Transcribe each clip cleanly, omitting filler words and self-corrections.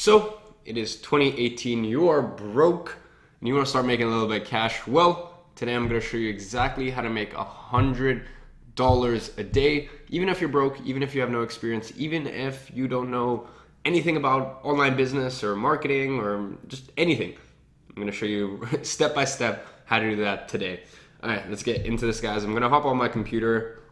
So it is 2018, you are broke and you want to start making a little bit of cash. Well, today I'm going to show you exactly how to make $100 a day, even if you're broke, even if you have no experience, even if you don't know anything about online business or marketing or just anything. I'm going to show you step by step how to do that today. All right, let's get into this, guys. I'm going to hop on my computer,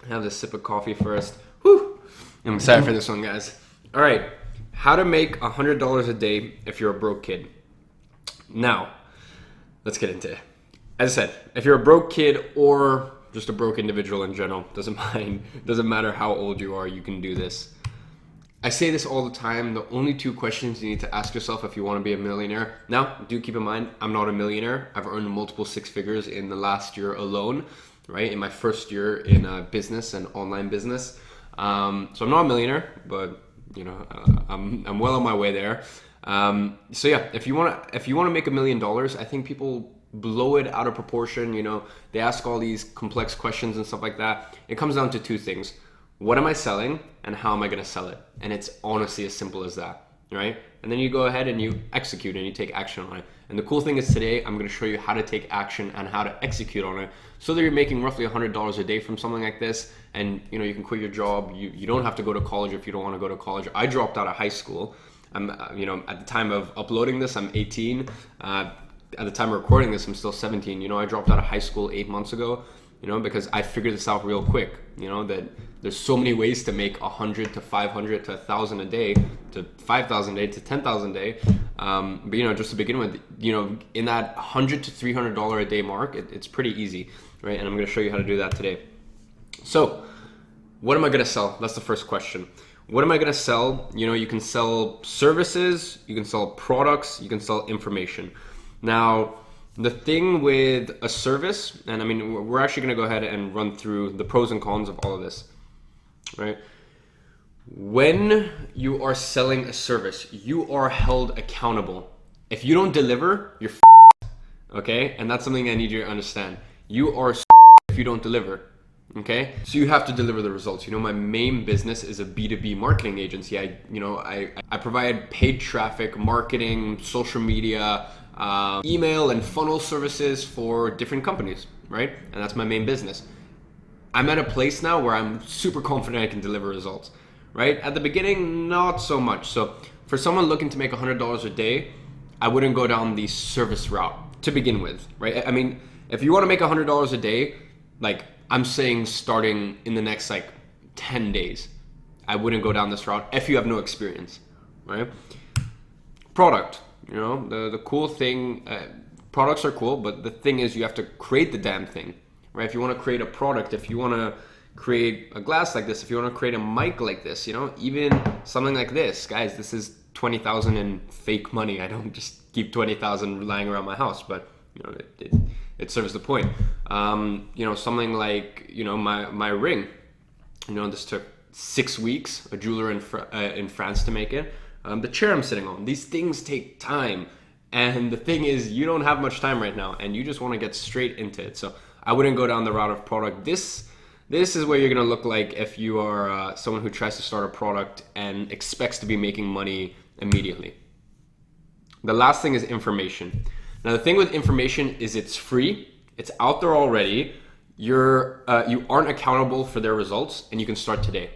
have this sip of coffee first. Whew. I'm excited for this one, guys. All right, how to make $100 a day if you're a broke kid. Now, let's get into it. As I said, if you're a broke kid or just a broke individual in general, doesn't matter how old you are, you can do this. I say this all the time. The only two questions you need to ask yourself if you want to be a millionaire. Now, do keep in mind, I'm not a millionaire. I've earned multiple six figures in the last year alone, right? In my first year in business and online business. So I'm not a millionaire, but you know, I'm well on my way there. So yeah, if you want to make $1 million, I think people blow it out of proportion. You know, they ask all these complex questions and stuff like that. It comes down to two things. What am I selling and how am I going to sell it? And it's honestly as simple as that, right? And then you go ahead and you execute and you take action on it. And the cool thing is today, I'm going to show you how to take action and how to execute on it so that you're making roughly $100 a day from something like this. And you know, you can quit your job. You don't have to go to college if you don't want to go to college. I dropped out of high school. You know, at the time of uploading this, I'm 18. At the time of recording this, I'm still 17. You know, I dropped out of high school 8 months ago, you know, because I figured this out real quick, you know, that there's so many ways to make 100 to 500 to 1,000 a day, to 5,000 a day, to 10,000 a day. But, you know, just to begin with, you know, in that $100 to $300 a day mark, it's pretty easy, right? And I'm going to show you how to do that today. So what am I going to sell? That's the first question. What am I going to sell? You know, you can sell services, you can sell products, you can sell information. Now, the thing with a service, and I mean, we're actually going to go ahead and run through the pros and cons of all of this, right? When you are selling a service, you are held accountable. If you don't deliver, you're okay? And that's something I need you to understand. You are if you don't deliver. Okay, so you have to deliver the results. You know, my main business is a B2B marketing agency. I provide paid traffic, marketing, social media, email and funnel services for different companies, right? And that's my main business. I'm at a place now where I'm super confident I can deliver results, right? At the beginning, not so much. So for someone looking to make $100 a day, I wouldn't go down the service route to begin with, right? I mean, if you want to make $100 a day, like, I'm saying starting in the next 10 days, I wouldn't go down this route if you have no experience, right? Product, you know, the cool thing, products are cool, but the thing is you have to create the damn thing, right? If you want to create a product, if you want to create a glass like this, if you want to create a mic like this, you know, even something like this, guys, this is 20,000 in fake money. I don't just keep 20,000 lying around my house, but you know, it serves the point. You know, something like, you know, my ring, you know, this took 6 weeks, a jeweler in France to make it. The chair I'm sitting on, these things take time. And the thing is, you don't have much time right now and you just want to get straight into it. So I wouldn't go down the route of product. This is what you're going to look like if you are someone who tries to start a product and expects to be making money immediately. The last thing is information. Now, the thing with information is it's free. It's out there already. You aren't accountable for their results, and you can start today.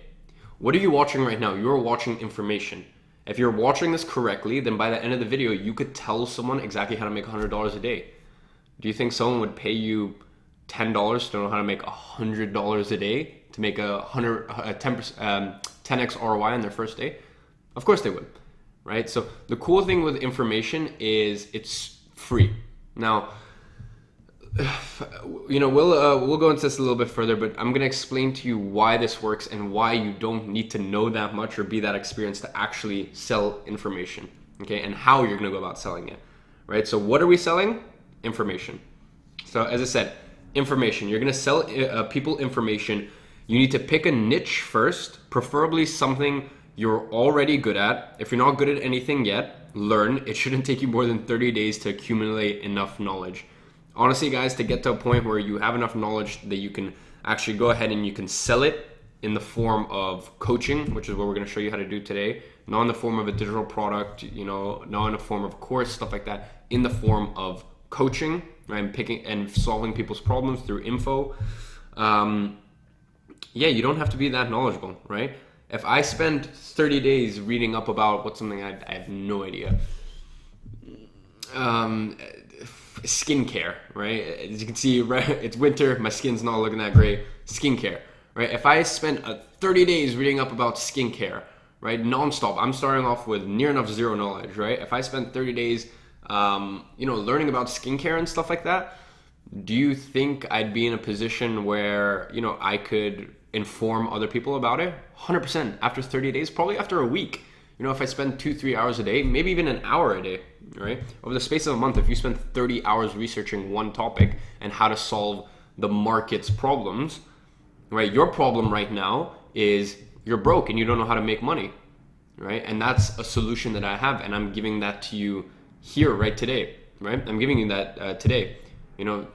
What are you watching right now? You're watching information. If you're watching this correctly, then by the end of the video, you could tell someone exactly how to make $100 a day. Do you think someone would pay you $10 to know how to make $100 a day, to make a 10x ROI on their first day? Of course they would, right? So the cool thing with information is it's free. Now, you know, we'll go into this a little bit further, but I'm going to explain to you why this works and why you don't need to know that much or be that experienced to actually sell information, okay? And how you're going to go about selling it, right? So what are we selling? Information. So as I said, information. You're going to sell people information. You need to pick a niche first, preferably something you're already good at. If you're not good at anything yet, learn. It shouldn't take you more than 30 days to accumulate enough knowledge. Honestly, guys, to get to a point where you have enough knowledge that you can actually go ahead and you can sell it in the form of coaching, which is what we're going to show you how to do today, Not in the form of a digital product, not in the form of course, stuff like that, in the form of coaching, right? And picking and solving people's problems through info. You don't have to be that knowledgeable, right? If I spend 30 days reading up about what's something I have no idea, skincare, right? As you can see, right, it's winter, my skin's not looking that great. Skincare, right? If I spend 30 days reading up about skincare, right, nonstop, I'm starting off with near enough zero knowledge, right? If I spend 30 days, learning about skincare and stuff like that, do you think I'd be in a position where, I could inform other people about it? 100% after 30 days, probably after a week. If I spend 2-3 hours a day, maybe even an hour a day, right? Over the space of a month, if you spend 30 hours researching one topic and how to solve the market's problems, right? Your problem right now is you're broke and you don't know how to make money, right? And that's a solution that I have, and I'm giving that to you here, right today, right? I'm giving you that today.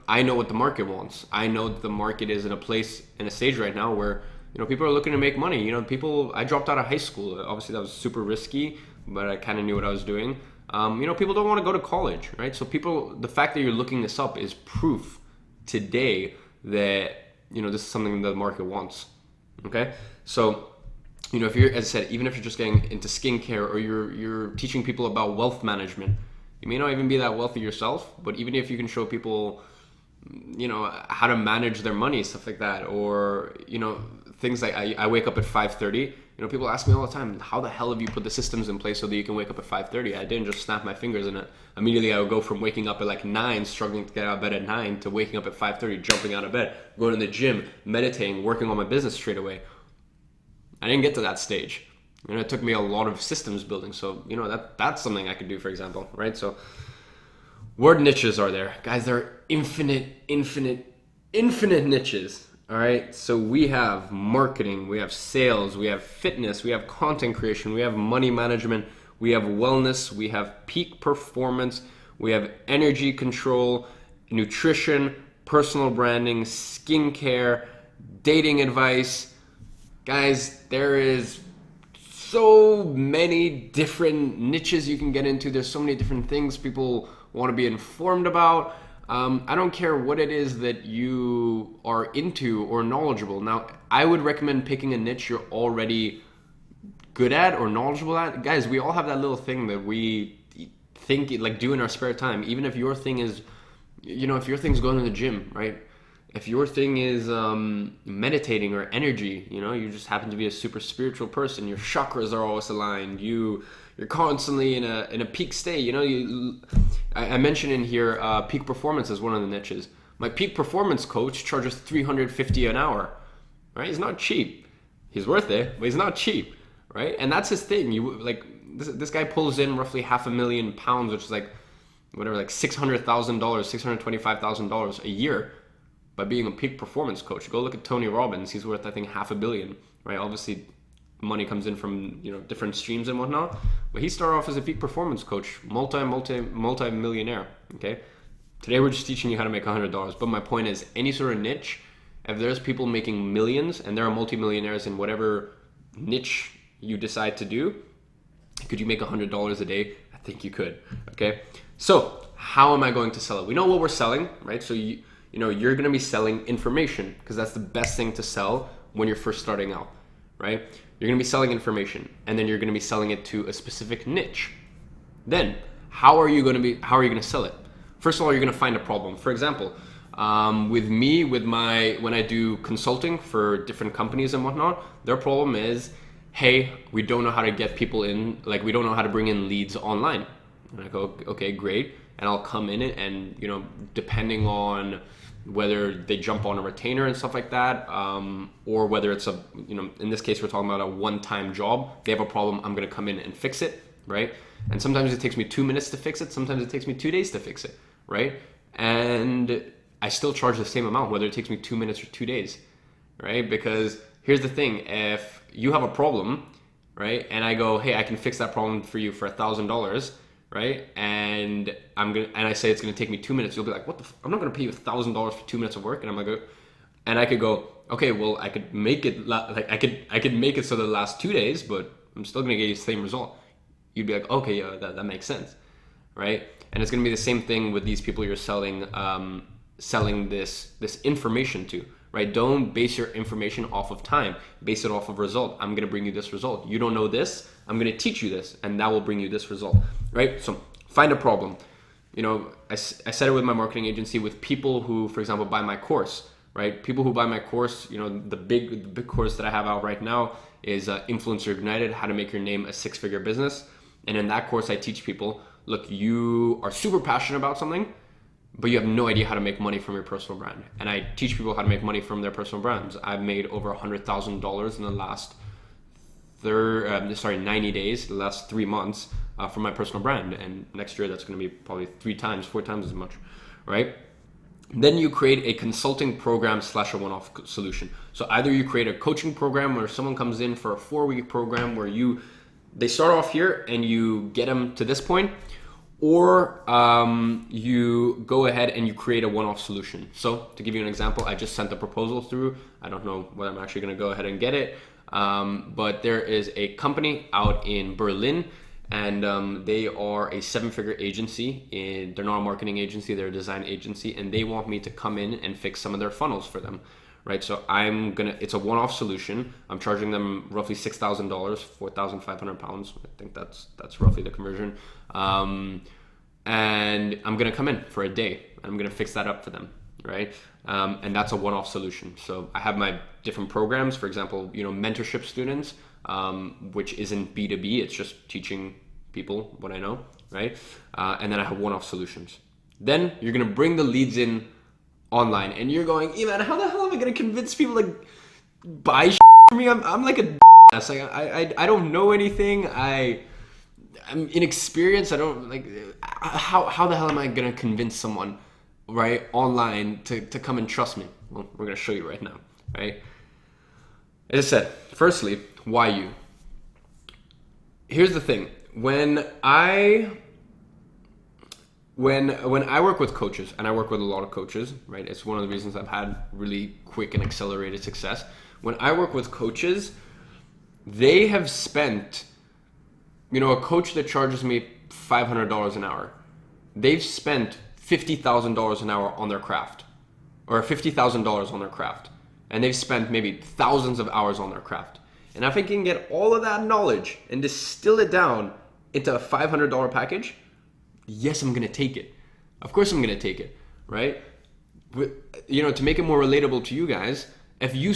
I know what the market wants. I know that the market is in a stage right now where, people are looking to make money. I dropped out of high school. Obviously that was super risky, but I kind of knew what I was doing. People don't want to go to college, right? So the fact that you're looking this up is proof today that, this is something that the market wants. Okay. So, if you're, as I said, even if you're just getting into skincare or you're teaching people about wealth management, you may not even be that wealthy yourself, but even if you can show people, how to manage their money, stuff like that, or, things like I wake up at 5:30. People ask me all the time, how the hell have you put the systems in place so that you can wake up at 5:30? I didn't just snap my fingers and immediately I would go from waking up at like 9, struggling to get out of bed at 9, to waking up at 5:30, jumping out of bed, going to the gym, meditating, working on my business straight away. I didn't get to that stage. It took me a lot of systems building. So, that's something I could do, for example, right? So what niches are there? Guys, there are infinite niches. All right, so we have marketing, we have sales, we have fitness, we have content creation, we have money management, we have wellness, we have peak performance, we have energy control, nutrition, personal branding, skincare, dating advice. Guys, there is so many different niches you can get into. There's so many different things people want to be informed about. I don't care what it is that you are into or knowledgeable. Now, I would recommend picking a niche you're already good at or knowledgeable at. Guys, we all have that little thing that we think like do in our spare time. Even if your thing is, if your thing's going to the gym, right? If your thing is meditating or energy, you just happen to be a super spiritual person. Your chakras are always aligned. You're constantly in a peak state. I mentioned in here peak performance is one of the niches. My peak performance coach charges $350 an hour, right? He's not cheap. He's worth it, but he's not cheap, right? And that's his thing. This guy pulls in roughly £500,000, which is like $600,000, $625,000 a year by being a peak performance coach. Go look at Tony Robbins. He's worth, I think, $500 million, right? Obviously, money comes in from different streams and whatnot, but he started off as a peak performance coach, multi-millionaire. Okay, today we're just teaching you how to make $100. But my point is, any sort of niche, if there's people making millions and there are multimillionaires in whatever niche you decide to do, could you make $100 a day? I think you could. Okay, so how am I going to sell it? We know what we're selling, right? So you're going to be selling information, because that's the best thing to sell when you're first starting out, right? You're going to be selling information, and then you're going to be selling it to a specific niche. Then, how are you going to sell it? First of all, you're going to find a problem. For example, when I do consulting for different companies and whatnot, their problem is, hey, we don't know how to get people in, like we don't know how to bring in leads online. And I go, okay, great. And I'll come in it, and depending on whether they jump on a retainer and stuff like that, or whether it's in this case, we're talking about a one-time job. They have a problem, I'm going to come in and fix it, right? And sometimes it takes me 2 minutes to fix it. Sometimes it takes me 2 days to fix it, right? And I still charge the same amount, whether it takes me 2 minutes or 2 days, right? Because here's the thing. If you have a problem, right, and I go, hey, I can fix that problem for you for $1,000, right? And I say it's gonna take me 2 minutes. You'll be like, what I'm not gonna pay you $1,000 for 2 minutes of work. And I'm like, and I could go, okay, well, I could make it I could make it so that it lasts 2 days, but I'm still going to get you the same result. You'd be like, okay, yeah, that makes sense, right? And it's going to be the same thing with these people you're selling this information to, right? Don't base your information off of time. Base it off of result. I'm going to bring you this result. You don't know this. I'm going to teach you this, and that will bring you this result, right? So find a problem. You know, I said it with my marketing agency, with people who, for example, buy my course, right? People who buy my course, you know, the big course that I have out right now is Influencer Ignited, how to make your name a 6-figure business. And in that course, I teach people, look, you are super passionate about something, but you have no idea how to make money from your personal brand. And I teach people how to make money from their personal brands. I've made over $100,000 in the last 90 days, the last 3 months from my personal brand. And next year, that's going to be probably 4 times as much, right? Then you create a consulting program / a one-off solution. So either you create a coaching program where someone comes in for a 4-week program where they start off here and you get them to this point, or you go ahead and you create a one-off solution. So to give you an example, I just sent the proposal through. I don't know whether I'm actually going to go ahead and get it, but there is a company out in Berlin, and they are a 7-figure agency. They're not a marketing agency, they're a design agency, and they want me to come in and fix some of their funnels for them, right? So it's a one-off solution. I'm charging them roughly $6,000, 4,500 pounds. I think that's roughly the conversion. And I'm gonna come in for a day. I'm gonna fix that up for them, right? And that's a one-off solution. So I have my different programs, for example, you know, mentorship students, which isn't B2B, it's just teaching people what I know, right? And then I have one-off solutions. Then you're gonna bring the leads in online, and you're going, Iman, how the hell am I gonna convince people to buy from me? I'm like a ass. Like I don't know anything. I'm inexperienced. I don't like how the hell am I gonna convince someone, right, online to come and trust me? Well, we're gonna show you right now, right? As I said, firstly, why you? Here's the thing. When I work with coaches, and I work with a lot of coaches, right? It's one of the reasons I've had really quick and accelerated success. When I work with coaches, they have spent, you know, a coach that charges me $500 an hour, they've spent $50,000 an hour on their craft, or $50,000 on their craft. And they've spent maybe thousands of hours on their craft. And if I can get all of that knowledge and distill it down into a $500 package, yes, I'm gonna take it. Of course I'm gonna take it, right? You know, to make it more relatable to you guys, if you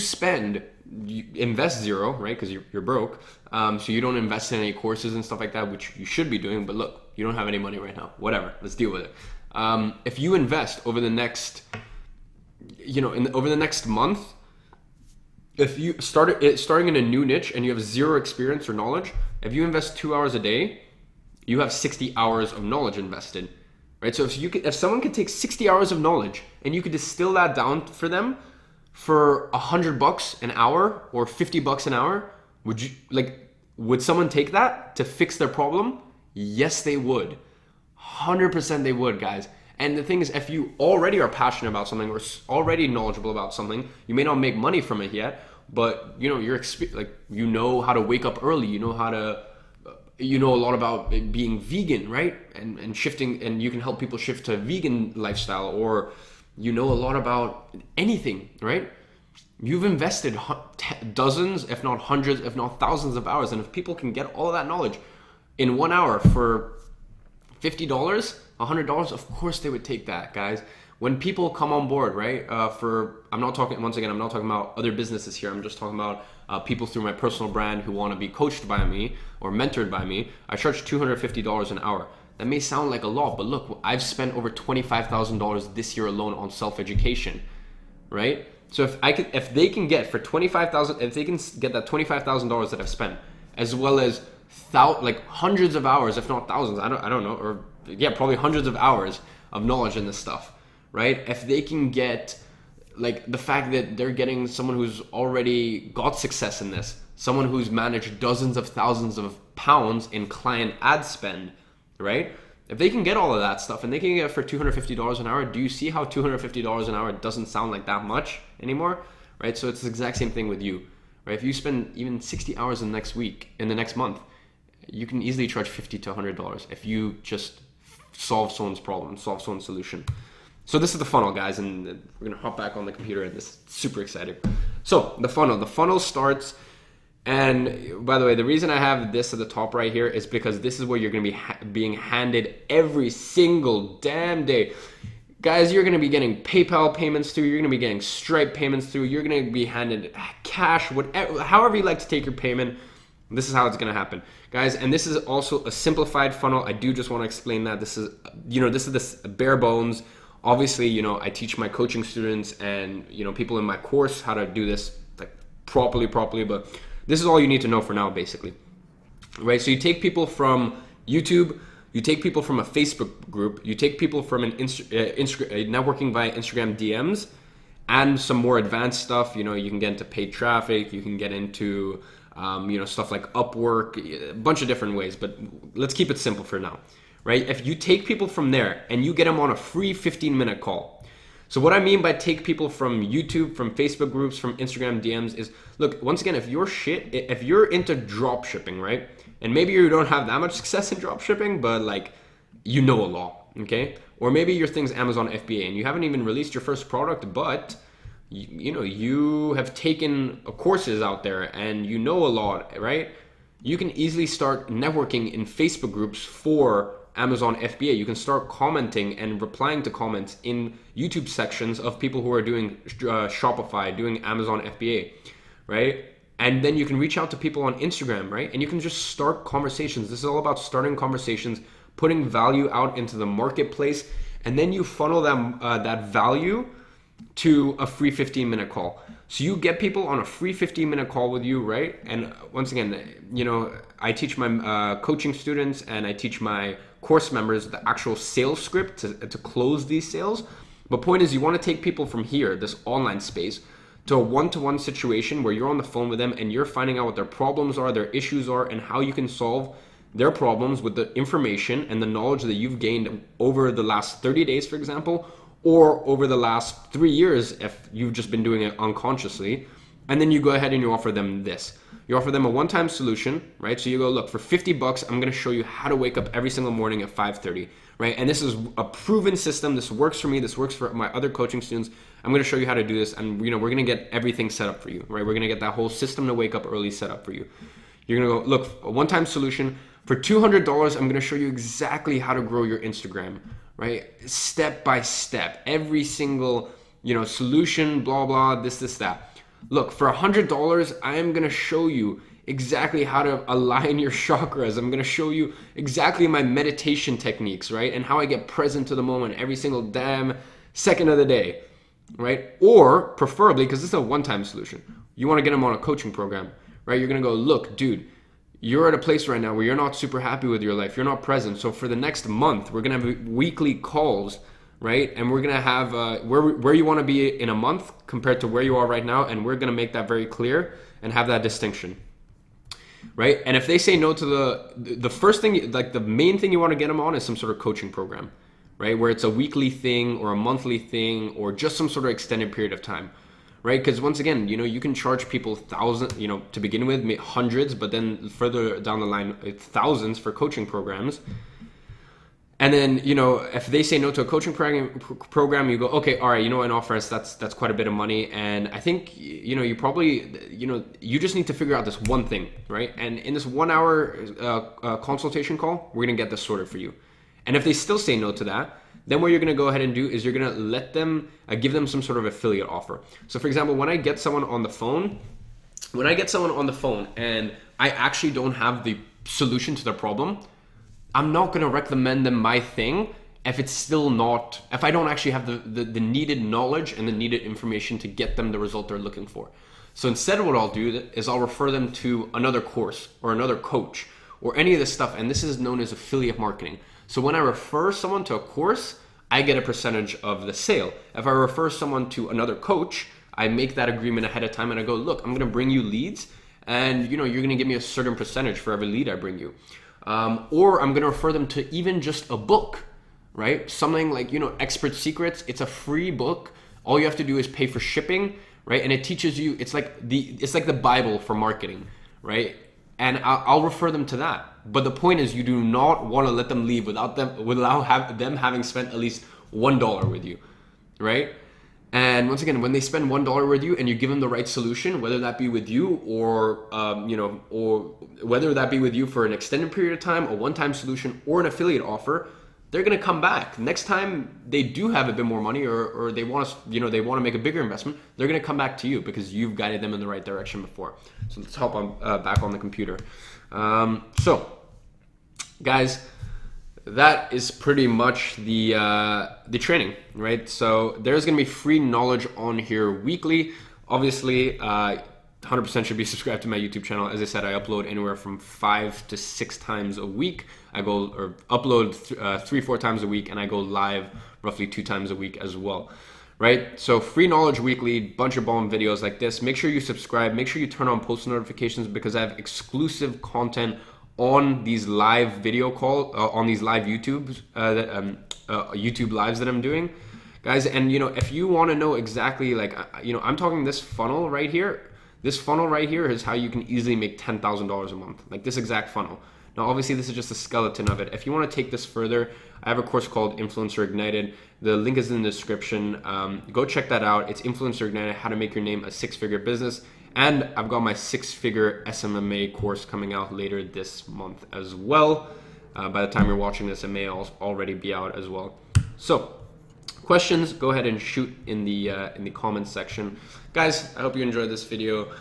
invest zero, right? Because you're broke, so you don't invest in any courses and stuff like that, which you should be doing. But look, you don't have any money right now. Whatever, let's deal with it. If you invest over the next, over the next month, if you starting in a new niche and you have zero experience or knowledge, if you invest 2 hours a day, you have 60 hours of knowledge invested, right? So if someone could take 60 hours of knowledge and you could distill that down for them for $100 an hour or $50 an hour, would someone take that to fix their problem? Yes, they would. 100% they would, guys. And the thing is, if you already are passionate about something or already knowledgeable about something, you may not make money from it yet, but you know how to wake up early, you know a lot about being vegan, right? And shifting, and you can help people shift to a vegan lifestyle, or you know a lot about anything, right? You've invested dozens, if not hundreds, if not thousands of hours. And if people can get all of that knowledge in 1 hour for $50, $100, of course they would take that, guys. When people come on board, right? I'm not talking about other businesses here. I'm just talking about people through my personal brand who want to be coached by me or mentored by me. I charge $250 an hour. That may sound like a lot, but look, I've spent over $25,000 this year alone on self-education, right? So if they can get that $25,000 that I've spent, as well as hundreds of hours, if not thousands, I don't know, or probably hundreds of hours of knowledge in this stuff, right? If they can get the fact that they're getting someone who's already got success in this, someone who's managed dozens of thousands of pounds in client ad spend, right? If they can get all of that stuff and they can get it for $250 an hour, do you see how $250 an hour doesn't sound like that much anymore, right? So it's the exact same thing with you, right? If you spend even 60 hours in the next month, you can easily charge $50 to $100 if you just solve someone's problem, solve someone's solution. So this is the funnel, guys, and we're gonna hop back on the computer, and this is super exciting. So the funnel starts, and by the way, the reason I have this at the top right here is because this is where you're gonna be being handed every single damn day. Guys, you're gonna be getting PayPal payments through, you're gonna be getting Stripe payments through, you're gonna be handed cash, whatever, however you like to take your payment. This is how it's gonna happen, guys. And this is also a simplified funnel. I do just want to explain that this is, this bare bones. Obviously, I teach my coaching students and people in my course how to do this like properly, but this is all you need to know for now, basically, right? So you take people from YouTube, you take people from a Facebook group, you take people from an networking via Instagram DMs, and some more advanced stuff. You can get into paid traffic, you can get into stuff like Upwork, a bunch of different ways, but let's keep it simple for now. Right? If you take people from there and you get them on a free 15-minute call. So what I mean by take people from YouTube, from Facebook groups, from Instagram DMs is, look, once again, if you're into drop shipping, right? And maybe you don't have that much success in drop shipping, but like, a lot, okay? Or maybe your thing's Amazon FBA and you haven't even released your first product, but you have taken courses out there and a lot, right? You can easily start networking in Facebook groups for Amazon FBA. You can start commenting and replying to comments in YouTube sections of people who are doing Shopify, doing Amazon FBA, right? And then you can reach out to people on Instagram, right? And you can just start conversations. This is all about starting conversations, putting value out into the marketplace, and then you funnel them that value to a free 15-minute call. So you get people on a free 15-minute call with you, right? And once again, I teach my coaching students and I teach my course members the actual sales script to close these sales. But point is, you want to take people from here, this online space, to a one-to-one situation where you're on the phone with them and you're finding out what their problems are, their issues are, and how you can solve their problems with the information and the knowledge that you've gained over the last 30 days, for example, or over the last 3 years if you've just been doing it unconsciously. And then you go ahead and you offer them this. You offer them a one-time solution, right? So you go, look, for $50, I'm gonna show you how to wake up every single morning at 5:30, right? And this is a proven system. This works for me. This works for my other coaching students. I'm gonna show you how to do this. And we're gonna get everything set up for you, right? We're gonna get that whole system to wake up early set up for you. You're gonna go, look, a one-time solution. For $200, I'm gonna show you exactly how to grow your Instagram, right? Step by step, every single, solution, blah, blah, this, that. Look, for $100, I am gonna show you exactly how to align your chakras. I'm gonna show you exactly my meditation techniques, right? And how I get present to the moment every single damn second of the day, right? Or preferably, because this is a one-time solution, you wanna get them on a coaching program, right? You're gonna go, look, dude, you're at a place right now where you're not super happy with your life. You're not present. So for the next month, we're gonna have weekly calls, right? And we're gonna have where you wanna be in a month compared to where you are right now. And we're gonna make that very clear and have that distinction, right? And if they say no to the first thing, like the main thing you wanna get them on is some sort of coaching program, right? Where it's a weekly thing or a monthly thing or just some sort of extended period of time. Right? Because once again, you can charge people thousands, to begin with, hundreds, but then further down the line, thousands for coaching programs. And then, if they say no to a coaching program, you go, okay, all right, in all fairness, that's quite a bit of money. And I think, you probably, you just need to figure out this one thing, right? And in this 1 hour consultation call, we're going to get this sorted for you. And if they still say no to that, then what you're going to go ahead and do is you're going to let them, give them some sort of affiliate offer. So for example, when I get someone on the phone and I actually don't have the solution to their problem, I'm not going to recommend them my thing if I don't actually have the needed knowledge and the needed information to get them the result they're looking for. So instead what I'll do is I'll refer them to another course or another coach or any of this stuff. And this is known as affiliate marketing. So when I refer someone to a course, I get a percentage of the sale. If I refer someone to another coach, I make that agreement ahead of time and I go, look, I'm going to bring you leads and you're going to give me a certain percentage for every lead I bring you. Or I'm going to refer them to even just a book, right? Something like, Expert Secrets. It's a free book. All you have to do is pay for shipping, right? And it teaches you, it's like the Bible for marketing, right? And I'll refer them to that. But the point is, you do not want to let them leave without them having spent at least $1 with you, right? And once again, when they spend $1 with you and you give them the right solution, whether that be with you or or whether that be with you for an extended period of time, a one-time solution, or an affiliate offer, they're gonna come back. Next time they do have a bit more money, or they want to make a bigger investment, they're gonna come back to you because you've guided them in the right direction before. So let's hop on back on the computer. So, guys, that is pretty much the training, right? So there's gonna be free knowledge on here weekly. Obviously, 100% should be subscribed to my YouTube channel. As I said, I upload anywhere from 5 to 6 times a week. I upload 3-4 times a week, and I go live roughly 2 times a week as well, right? So free knowledge weekly, bunch of bomb videos like this. Make sure you subscribe. Make sure you turn on post notifications because I have exclusive content on these live on these live YouTube lives that I'm doing, guys. And if you want to know exactly, like, I'm talking this funnel right here. This funnel right here is how you can easily make $10,000 a month, like this exact funnel. Now, obviously, this is just a skeleton of it. If you want to take this further, I have a course called Influencer Ignited. The link is in the description. Go check that out. It's Influencer Ignited, how to make your name a 6-figure business. And I've got my 6-figure SMMA course coming out later this month as well. By the time you're watching this, it may already be out as well. So, questions, go ahead and shoot in the comments section. Guys, I hope you enjoyed this video.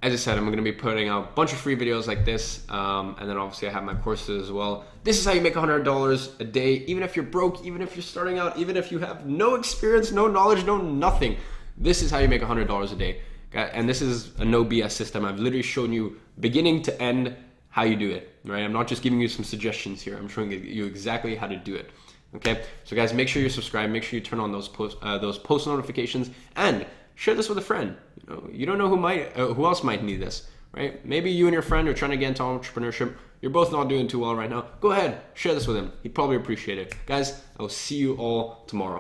As I said, I'm going to be putting out a bunch of free videos like this, and then obviously I have my courses as well. This is how you make $100 a day, even if you're broke, even if you're starting out, even if you have no experience, no knowledge, no nothing. This is how you make $100 a day. And this is a no BS system. I've literally shown you beginning to end how you do it, right? I'm not just giving you some suggestions here. I'm showing you exactly how to do it. Okay, so guys, make sure you subscribe. Make sure you turn on those post notifications, and share this with a friend. You don't know who else might need this, right? Maybe you and your friend are trying to get into entrepreneurship. You're both not doing too well right now. Go ahead, share this with him. He'd probably appreciate it. Guys, I will see you all tomorrow.